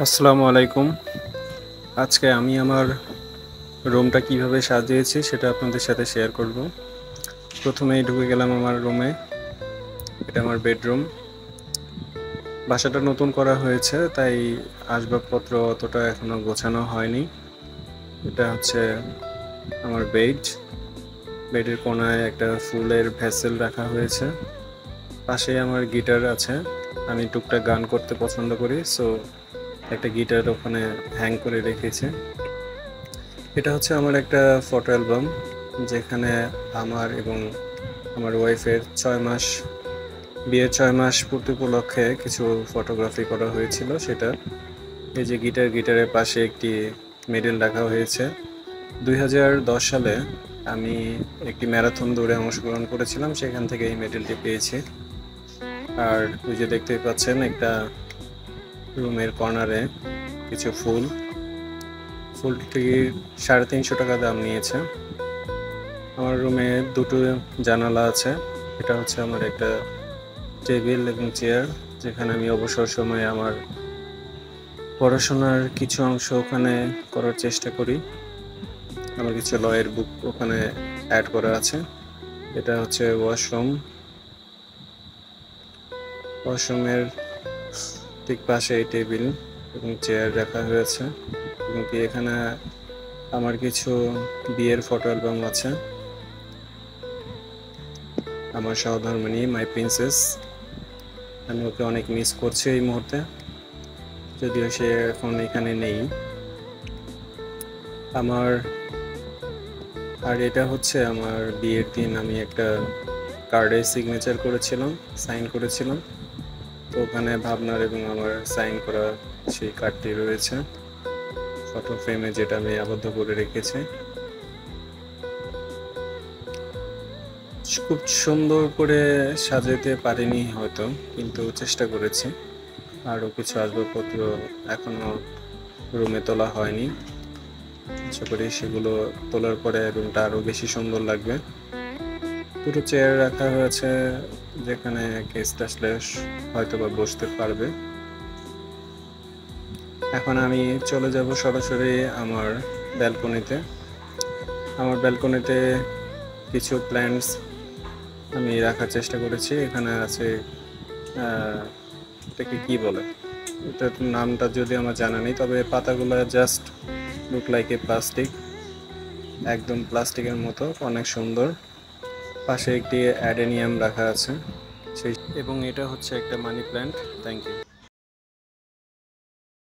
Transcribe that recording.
আসসালামু আলাইকুম। আজকে আমি আমার রুমটা কিভাবে সাজিয়েছি সেটা আপনাদের সাথে শেয়ার করব। প্রথমেই ঢুকে গেলাম আমার রুমে। এটা আমার বেডরুম। বাসাটা নতুন করা হয়েছে, তাই আসবাবপত্র অতটা এখনো গোছানো হয়নি। এটা হচ্ছে আমার বেড। বেডের কোণায় একটা ফুলের ভেসেল রাখা হয়েছে। পাশেই আমার গিটার আছে। আমি টুকটাক গান করতে পছন্দ করি, সো একটা গিটার ওখানে হ্যাং করে রেখেছি। এটা হচ্ছে আমার একটা ফটো অ্যালবাম, যেখানে আমার এবং আমার ওয়াইফের 6 মাস বিয়ের 6 মাস পূর্তি উপলক্ষে কিছু ফটোগ্রাফি করা হয়েছিল। সেটা এই যে গিটারের পাশে একটি মেডেল রাখা হয়েছে। 2010 সালে আমি একটি ম্যারাথন দৌড়ে অংশগ্রহণ করেছিলাম, সেখান থেকে এই মেডেলটি পেয়েছি। আর ওই যে দেখতেই পাচ্ছেন, একটা রুমের কর্নারে কিছু ফুলটি 350 টাকা দাম নিয়েছে। আমার রুমে দুটো জানালা আছে। এটা হচ্ছে আমার একটা টেবিল এবং চেয়ার, যেখানে আমি অবসর সময়ে আমার পড়াশোনার কিছু অংশ ওখানে করার চেষ্টা করি। আমার কিছু লয়ের বুক ওখানে অ্যাড করা আছে। এটা হচ্ছে ওয়াশরুমের ঠিক পাশে এই টেবিল এবং চেয়ার রাখা হয়েছে, এবং কি এখানে আমার কিছু বিয়ের ফটো অ্যালবাম আছে। আমার সহধর্মিণী মাই প্রিন্সেস, আমি ওকে অনেক মিস করছি এই মুহূর্তে, যদিও সে এখন এখানে নেই। আর এটা হচ্ছে আমার বিয়ের দিন আমি একটা কার্ডে সাইন করেছিলাম। তো ওখানে ভাবনার এবং আমার সাইন করা সেই কার্ডটি রয়েছে ফটো ফ্রেমে, যেটা আমি আবদ্ধ করে রেখেছি। খুব সুন্দর করে সাজাতে পারিনি হয়তো, কিন্তু চেষ্টা করেছি। আরও কিছু আসবাবপত্র এখনো রুমে তোলা হয়নি। আশা করি সেগুলো তোলার পরে রুমটা আরও বেশি সুন্দর লাগবে। দুটো চেয়ার রাখা হয়েছে, যেখানে গেস্ট আসলে হয়তো বা বসতে পারবে। এখন আমি চলে যাব সরাসরি আমার ব্যালকনিতে। আমার ব্যালকনিতে কিছু প্ল্যান্টস আমি রাখার চেষ্টা করেছি। এখানে আছে, এটাকে কি বলে, এটার নামটা যদি আমার জানা নেই, তবে পাতাগুলো just look like a plastic, একদম প্লাস্টিকের মতো, অনেক সুন্দর। পাশে একটি অ্যাডেনিয়াম রাখা আছে এবং এটা হচ্ছে একটা মানি প্ল্যান্ট। Thank you.